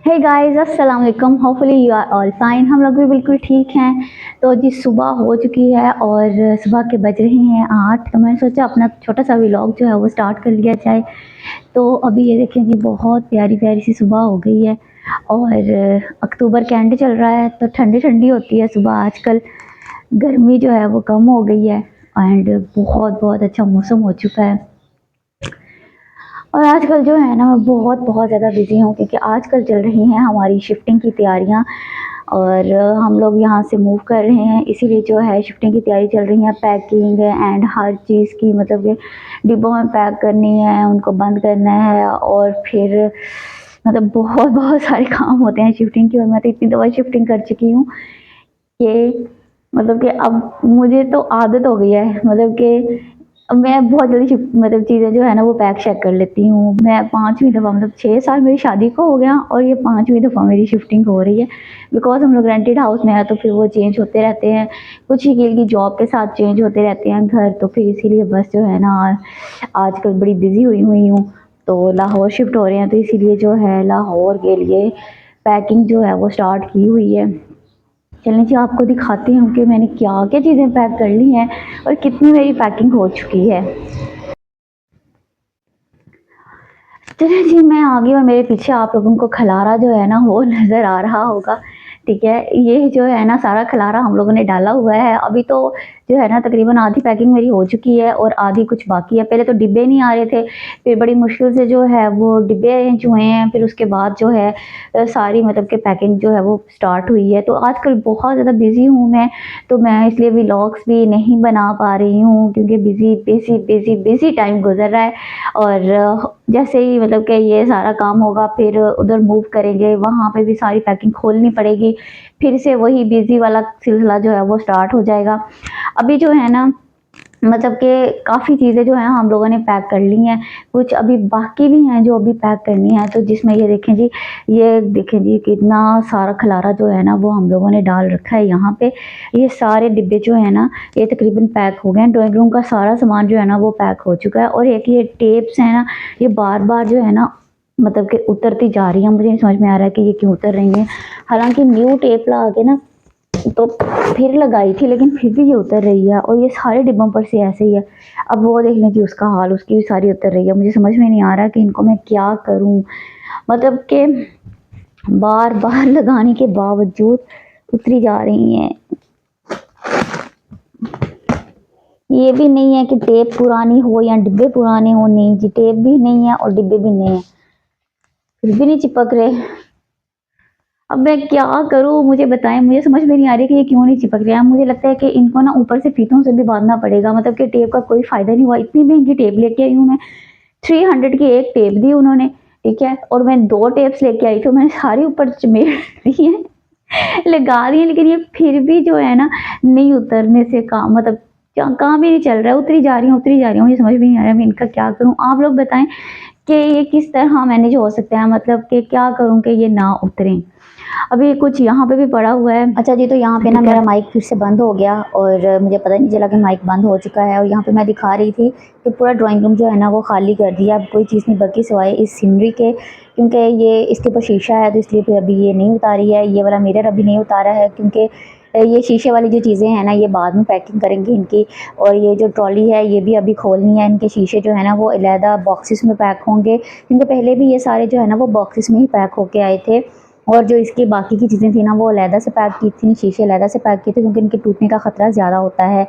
हे guys, अस्सलाम वालेकुम। Hopefully you are all fine. हम लोग भी बिल्कुल ठीक हैं। तो जी सुबह हो चुकी है और सुबह के बज रहे हैं 8। तो मैंने सोचा अपना छोटा सा व्लॉग जो है वो स्टार्ट कर लिया जाए। तो अभी ये देखें जी, बहुत प्यारी प्यारी सी सुबह हो गई है और अक्टूबर का एंड चल रहा है तो ठंडी ठंडी होती है सुबह आजकल। गर्मी जो है वो कम हो गई है एंड बहुत बहुत अच्छा मौसम हो चुका है। और आजकल जो है ना मैं बहुत बहुत ज़्यादा बिज़ी हूँ क्योंकि आजकल चल रही हैं हमारी शिफ्टिंग की तैयारियाँ और हम लोग यहाँ से मूव कर रहे हैं, इसीलिए जो है शिफ्टिंग की तैयारी चल रही है। पैकिंग एंड हर चीज़ की मतलब कि डिब्बों में पैक करनी है, उनको बंद करना है और फिर मतलब बहुत बहुत सारे काम होते हैं शिफ्टिंग की। और मैं तो इतनी दफ़ा शिफ्टिंग कर चुकी हूँ कि मतलब कि अब मुझे तो आदत हो गई है। मतलब कि अब मैं बहुत जल्दी मतलब चीज़ें जो है ना वो पैक शैक कर लेती हूँ। मैं 5वीं दफ़ा मतलब 6 साल मेरी शादी को हो गया और ये 5वीं दफ़ा मेरी शिफ्टिंग हो रही है। बिकॉज़ हम लोग रेंटेड हाउस में है तो फिर वो चेंज होते रहते हैं, कुछ ही की जॉब के साथ चेंज होते रहते हैं घर। तो फिर इसीलिए बस जो है ना आजकल बड़ी बिज़ी हुई हूँ। तो लाहौर शिफ्ट हो रहे हैं तो इसीलिए जो है लाहौर के लिए पैकिंग जो है वो स्टार्ट की हुई है। चलिए जी, आपको दिखाती हूँ कि मैंने क्या क्या चीज़ें पैक कर ली हैं और कितनी मेरी पैकिंग हो चुकी है। चलिए जी, मैं आ गई और मेरे पीछे आप लोगों को खलारा जो है ना वो नज़र आ रहा होगा। ठीक है, ये जो है ना सारा खलारा हम लोगों ने डाला हुआ है। अभी तो जो है ना तकरीबन आधी पैकिंग मेरी हो चुकी है और आधी कुछ बाकी है। पहले तो डिब्बे नहीं आ रहे थे, फिर बड़ी मुश्किल से जो है वो डिब्बे अरेंज हुए हैं। फिर उसके बाद जो है सारी मतलब कि पैकिंग जो है वो स्टार्ट हुई है। तो आजकल बहुत ज़्यादा बिज़ी हूँ मैं, तो मैं इसलिए व्लॉग्स भी नहीं बना पा रही हूँ क्योंकि busy busy busy busy time गुज़र रहा है। और जैसे ही मतलब कि ये सारा काम होगा फिर उधर मूव करेंगे, वहाँ पे भी सारी पैकिंग खोलनी पड़ेगी। फिर से वही बिज़ी वाला सिलसिला जो है वो स्टार्ट हो जाएगा। अभी जो है ना मतलब कि काफ़ी चीज़ें जो हैं हम लोगों ने पैक कर ली हैं, कुछ अभी बाकी भी हैं जो अभी पैक करनी है। तो जिसमें ये देखें जी कितना सारा खलारा जो है ना वो हम लोगों ने डाल रखा है यहाँ पे। ये सारे डिब्बे जो है ना ये तकरीबन पैक हो गए हैं। ड्राइंग रूम का सारा सामान जो है ना वो पैक हो चुका है। और एक ये टेप्स है ना, ये बार बार जो है ना मतलब कि उतरती जा रही हैं। मुझे नहीं समझ में आ रहा है कि ये क्यों उतर रही हैं। हालांकि न्यू टेप लगा के ना तो फिर लगाई थी लेकिन फिर भी ये उतर रही है और ये सारे डिब्बों पर से ऐसे ही है। अब वो देख लें कि उसका हाल, उसकी भी सारी उतर रही है। मुझे समझ में नहीं आ रहा कि इनको मैं क्या करूं। मतलब कि बार बार लगाने के बावजूद उतरी जा रही हैं। ये भी नहीं है कि टेप पुरानी हो या डिब्बे पुराने हो, नहीं जी, टेप भी नहीं है और डिब्बे भी नहीं है, फिर भी नहीं चिपक रहे। अब मैं क्या करूँ मुझे बताएं, मुझे समझ में नहीं आ रही कि ये क्यों नहीं चिपक रहे हैं। मुझे लगता है कि इनको ना ऊपर से फीतों से भी बांधना पड़ेगा, मतलब कि टेप का कोई फायदा नहीं हुआ। इतनी महंगी टेप लेके आई हूँ मैं, 300 की एक टेप दी उन्होंने, ठीक है। और मैं 2 टेप्स लेके आई तो मैंने सारी ऊपर चमेट दी है, लगा दी है, लेकिन ये फिर भी जो है ना नहीं उतरने से काम मतलब काम ही नहीं चल रहा है। उतरी जा रही हूँ, मुझे समझ में नहीं आ रहा मैं इनका क्या करूँ। आप लोग बताएं कि ये किस तरह मैनेज हो सकता है, मतलब कि क्या करूँ कि ये ना उतरें। अभी कुछ यहाँ पे भी पड़ा हुआ है। अच्छा जी, तो यहाँ पे ना मेरा माइक फिर से बंद हो गया और मुझे पता नहीं चला कि माइक बंद हो चुका है। और यहाँ पे मैं दिखा रही थी कि पूरा ड्राइंग रूम जो है ना वो खाली कर दिया, अब कोई चीज़ नहीं बची सिवाय इस सीनरी के, क्योंकि ये इसके ऊपर शीशा है तो इसलिए फिर अभी ये नहीं उतारी है। ये वाला मिरर अभी नहीं उतारा है क्योंकि ये शीशे वाली जो चीज़ें हैं ना ये बाद में पैकिंग करेंगे इनकी। और ये जो ट्रॉली है ये भी अभी खोलनी है। इनके शीशे जो है ना वो अलहदा बॉक्सेस में पैक होंगे क्योंकि पहले भी ये सारे जो है ना वो बॉक्सेस में ही पैक होके आए थे। और जो इसकी बाकी की चीज़ें थी ना वो अलहदा से पैक की थी, शीशे अलहदा से पैक किए थे क्योंकि इनके टूटने का ख़तरा ज़्यादा होता है।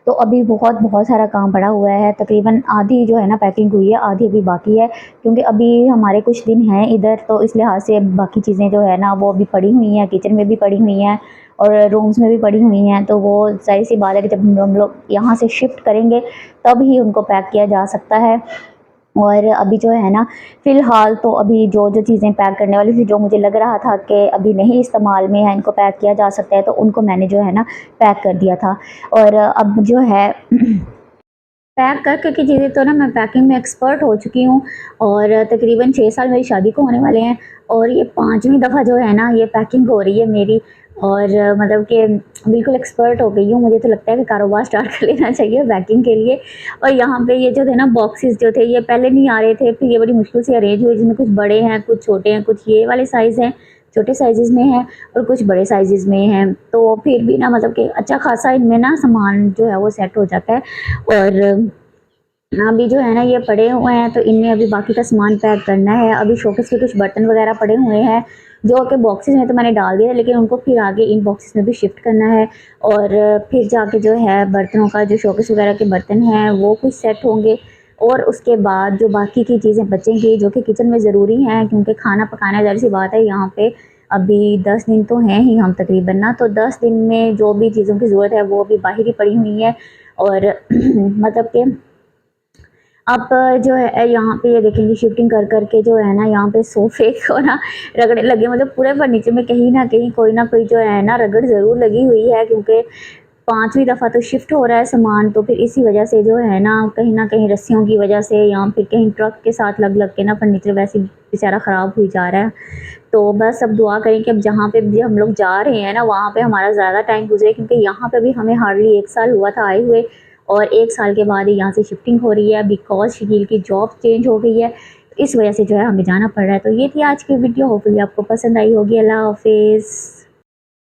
तो अभी बहुत बहुत सारा काम पड़ा हुआ है। तकरीबन आधी जो है ना पैकिंग हुई है, आधी अभी बाकी है क्योंकि अभी हमारे कुछ दिन हैं इधर, तो इस लिहाज से बाकी चीज़ें जो है ना वो अभी पड़ी हुई हैं, किचन में भी पड़ी हुई हैं और रूम्स में भी पड़ी हुई हैं। तो वो ज़ाहिर सी बात है कि जब हम लोग यहाँ से शिफ्ट करेंगे तब ही उनको पैक किया जा सकता है। और अभी जो है ना फ़िलहाल तो अभी जो जो चीज़ें पैक करने वाली थी, जो मुझे लग रहा था कि अभी नहीं इस्तेमाल में है, इनको पैक किया जा सकता है, तो उनको मैंने जो है ना पैक कर दिया था। और अब जो है पैक कर कर की चीज़ें तो ना मैं पैकिंग में एक्सपर्ट हो चुकी हूँ और तकरीबन 6 साल मेरी शादी को होने वाले हैं और ये 5वीं दफ़ा जो है ना ये पैकिंग हो रही है मेरी। और मतलब कि बिल्कुल एक्सपर्ट हो गई हूँ। मुझे तो लगता है कि कारोबार स्टार्ट कर लेना चाहिए पैकिंग के लिए। और यहाँ पे ये जो थे ना बॉक्सेस जो थे ये पहले नहीं आ रहे थे, फिर ये बड़ी मुश्किल से अरेंज हुए, जिसमें कुछ बड़े हैं, कुछ छोटे हैं, कुछ ये वाले साइज़ हैं, छोटे साइज़ेज़ में हैं और कुछ बड़े साइज़ेज़ में हैं। तो फिर भी ना मतलब कि अच्छा खासा इनमें ना सामान जो है वो सेट हो जाता है। और अभी जो है ना ये पड़े हुए हैं, तो इनमें अभी बाकी का सामान पैक करना है। अभी शोकेस के कुछ बर्तन वगैरह पड़े हुए हैं जो कि बॉक्सेस में तो मैंने डाल दिया, लेकिन उनको फिर आगे इन बॉक्सेस में भी शिफ्ट करना है। और फिर जाके जो है बर्तनों का जो शोकेस वगैरह के बर्तन हैं वो कुछ सेट होंगे। और उसके बाद जो बाकी की चीज़ें बचेंगी जो कि किचन में ज़रूरी हैं, क्योंकि खाना पकाना ज़ाहिर सी बात है यहाँ पे अभी 10 दिन तो हैं ही हम तकरीबन ना, तो 10 दिन में जो भी चीज़ों की ज़रूरत है वो अभी बाहर ही पड़ी हुई है। और मतलब कि अब जो है यहाँ पे ये देखेंगे शिफ्टिंग कर करके जो है ना यहाँ पे सोफे को ना रगड़े लगे, मतलब पूरे फर्नीचर में कहीं ना कहीं कोई ना कोई जो है ना रगड़ ज़रूर लगी हुई है, क्योंकि पांचवी दफ़ा तो शिफ्ट हो रहा है सामान। तो फिर इसी वजह से जो है ना कहीं रस्सियों की वजह से या फिर कहीं ट्रक के साथ लग लग के ना फर्नीचर वैसे ही बेचारा ख़राब हुई जा रहा है। तो बस अब दुआ करें कि अब जहाँ पे भी हम लोग जा रहे हैं ना वहाँ पे हमारा ज़्यादा टाइम गुजरे, क्योंकि यहाँ पे भी हमें हार्डली 1 साल हुआ था आए हुए, और 1 साल के बाद ही यहाँ से शिफ्टिंग हो रही है बिकॉज़ शकील की जॉब चेंज हो गई है। इस वजह से जो है हमें जाना पड़ रहा है। तो ये थी आज की वीडियो, होपफुली आपको पसंद आई होगी। अल्लाह हाफ़िज़।